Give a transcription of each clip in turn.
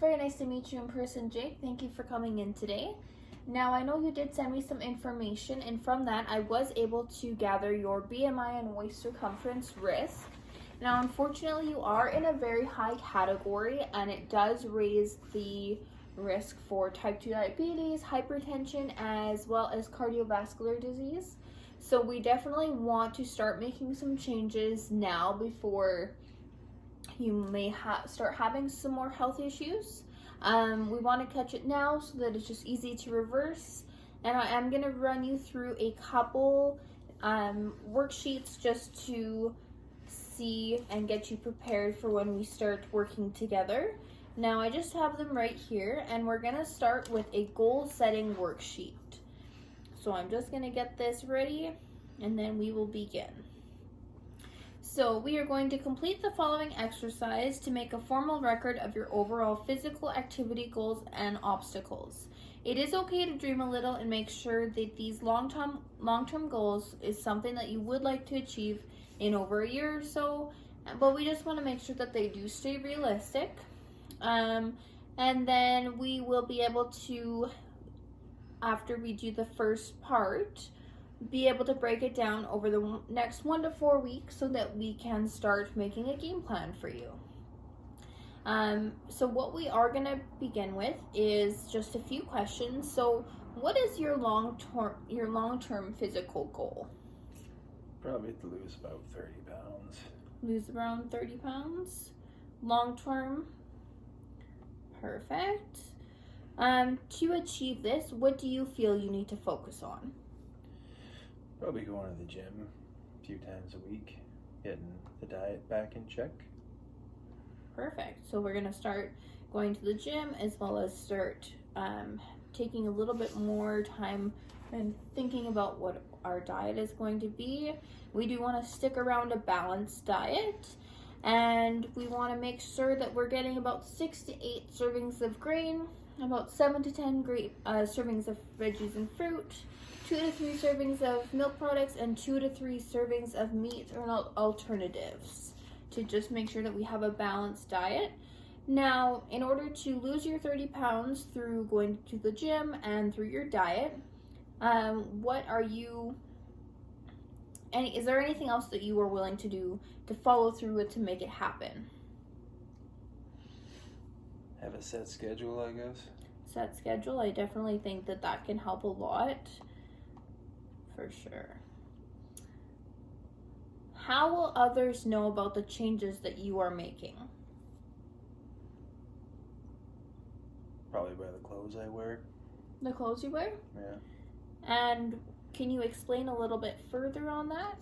very nice to meet you in person, Jake. Thank you for coming in today. Now, I know you did send me some information, and from that, I was able to gather your BMI and waist circumference risk. Now, unfortunately, you are in a very high category, and it does raise the risk for type 2 diabetes, hypertension, as well as cardiovascular disease. So we definitely want to start making some changes now before you may start having some more health issues. We want to catch it now so that it's just easy to reverse. And I am going to run you through a couple worksheets just to see and get you prepared for when we start working together. Now I just have them right here, and we're going to start with a goal setting worksheet. So I'm just going to get this ready, and then we will begin. So we are going to complete the following exercise to make a formal record of your overall physical activity goals and obstacles. It is okay to dream a little and make sure that these long-term goals is something that you would like to achieve in over a year or so, but we just want to make sure that they do stay realistic. And then we will be able to, after we do the first part, be able to break it down over the next 1 to 4 weeks so that we can start making a game plan for you. So what we are going to begin with is just a few questions. So what is your long-term physical goal? Probably to lose about 30 pounds. Lose around 30 pounds. Long-term. Perfect. To achieve this, what do you feel you need to focus on? Probably going to the gym a few times a week, getting the diet back in check. Perfect. So we're going to start going to the gym, as well as start taking a little bit more time and thinking about what our diet is going to be. We do want to stick around a balanced diet, and we want to make sure that we're getting about 6 to 8 servings of grain, about 7 to 10 servings of veggies and fruit, 2 to 3 servings of milk products, and 2 to 3 servings of meat or alternatives, to just make sure that we have a balanced diet. Now, in order to lose your 30 pounds through going to the gym and through your diet, is there anything else that you are willing to do to follow through with to make it happen? Have a set schedule, I guess. Set schedule, I definitely think that can help a lot, for sure. How will others know about the changes that you are making? Probably by the clothes I wear. The clothes you wear? Yeah. And can you explain a little bit further on that?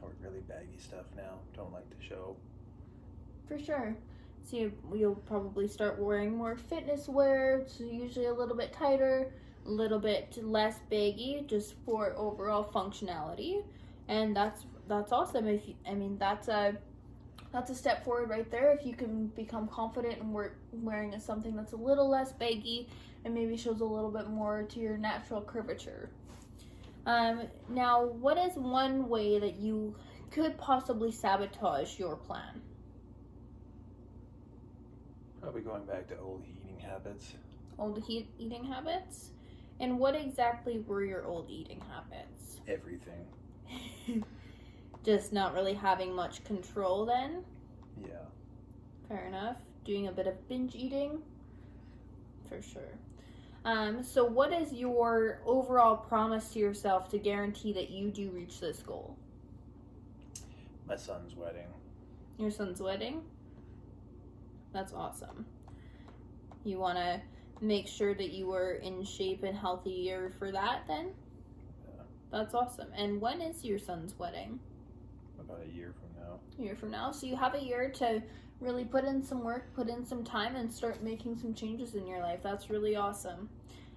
I wear really baggy stuff now. Don't like to show. For sure. So you'll probably start wearing more fitness wear, so usually a little bit tighter, a little bit less baggy, just for overall functionality. And that's awesome. That's a step forward right there. If you can become confident in wearing something that's a little less baggy and maybe shows a little bit more to your natural curvature. Now, what is one way that you could possibly sabotage your plan? Probably going back to old eating habits. Old eating habits? And what exactly were your old eating habits? Everything. Just not really having much control then? Yeah. Fair enough. Doing a bit of binge eating? For sure. So what is your overall promise to yourself to guarantee that you do reach this goal? My son's wedding. Your son's wedding? That's awesome. You want to make sure that you are in shape and healthier for that then? Yeah. That's awesome. And when is your son's wedding? About a year from now. A year from now. So you have a year to really put in some work, put in some time, and start making some changes in your life. That's really awesome.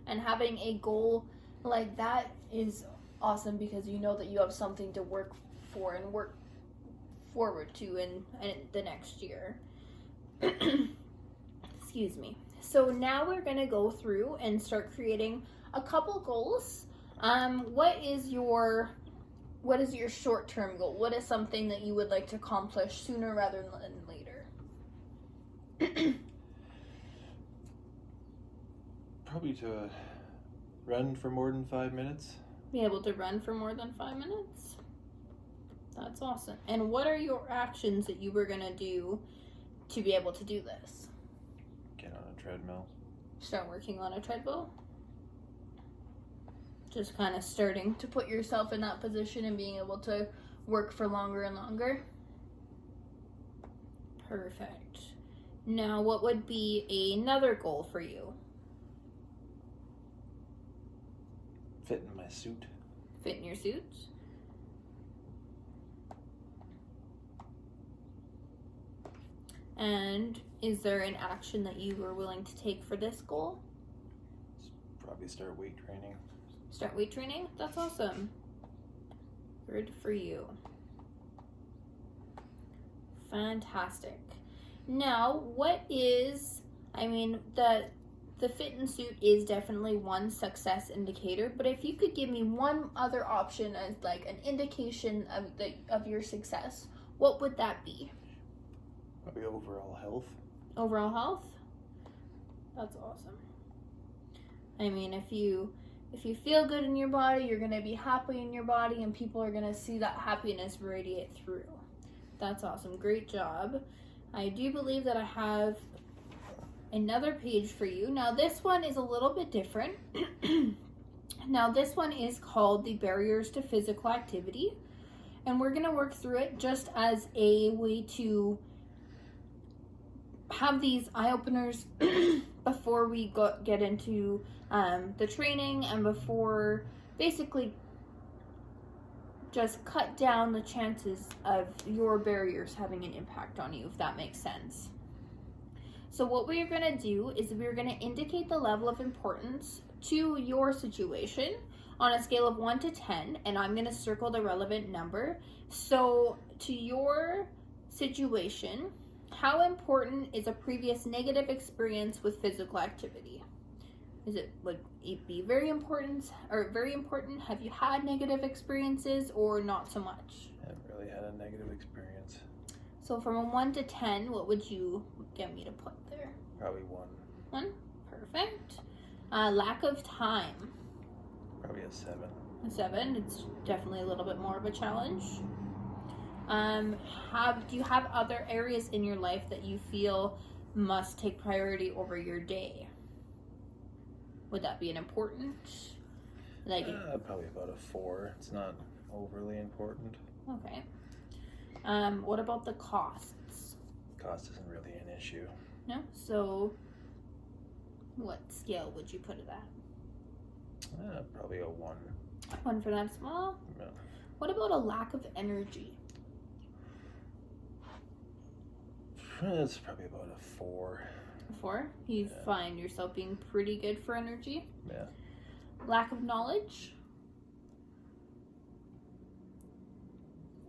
And having a goal like that is awesome, because you know that you have something to work for and work forward to in the next year. Excuse me. So now we're going to go through and start creating a couple goals. What is your short-term goal? What is something that you would like to accomplish sooner rather than later? Probably to run for more than 5 minutes. Be able to run for more than 5 minutes? That's awesome. And what are your actions that you were going to do to be able to do this? Get on a treadmill. Start working on a treadmill? Just kind of starting to put yourself in that position and being able to work for longer and longer? Perfect. Now, what would be another goal for you? Fit in my suit. Fit in your suit? And is there an action that you were willing to take for this goal? Probably start weight training. Start weight training? That's awesome. Good for you. Fantastic. Now, the fit and suit is definitely one success indicator, but if you could give me one other option as like an indication of your success, what would that be? Probably overall health. Overall health? That's awesome. I mean, if you feel good in your body, you're going to be happy in your body, and people are going to see that happiness radiate through. That's awesome. Great job. I do believe that I have another page for you. Now, this one is a little bit different. Now, this one is called the Barriers to Physical Activity, and we're going to work through it just as a way to have these eye-openers before we get into the training, and before basically just cut down the chances of your barriers having an impact on you, if that makes sense. So what we're going to do is we're going to indicate the level of importance to your situation on a scale of 1 to 10, and I'm going to circle the relevant number. So to your situation, how important is a previous negative experience with physical activity? Would it be very important or very important? Have you had negative experiences or not so much? I haven't really had a negative experience. So from a 1 to 10, what would you get me to put there? Probably 1. 1? Perfect. Lack of time. Probably a 7. A 7. It's definitely a little bit more of a challenge. Do you have other areas in your life that you feel must take priority over your day? Would that be an important? Probably about a 4. It's not overly important. Okay. What about the costs? Cost isn't really an issue. No? So what scale would you put it at? Probably a 1. 1 for that small? No. What about a lack of energy? It's probably about a 4. 4? You find yourself being pretty good for energy? Yeah. Lack of knowledge?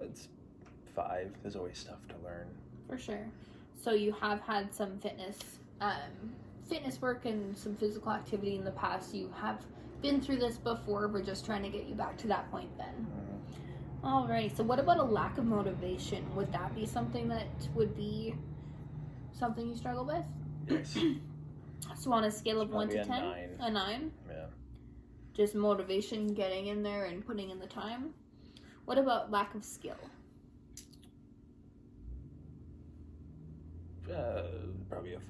It's 5. There's always stuff to learn. For sure. So you have had some fitness work and some physical activity in the past. You have been through this before. We're just trying to get you back to that point then. Mm-hmm. Alright, so what about a lack of motivation? Would that be something that would be something you struggle with? Yes. So on a scale of 1 to 10? 9. A 9? Yeah. Just motivation, getting in there and putting in the time. What about lack of skill? Probably a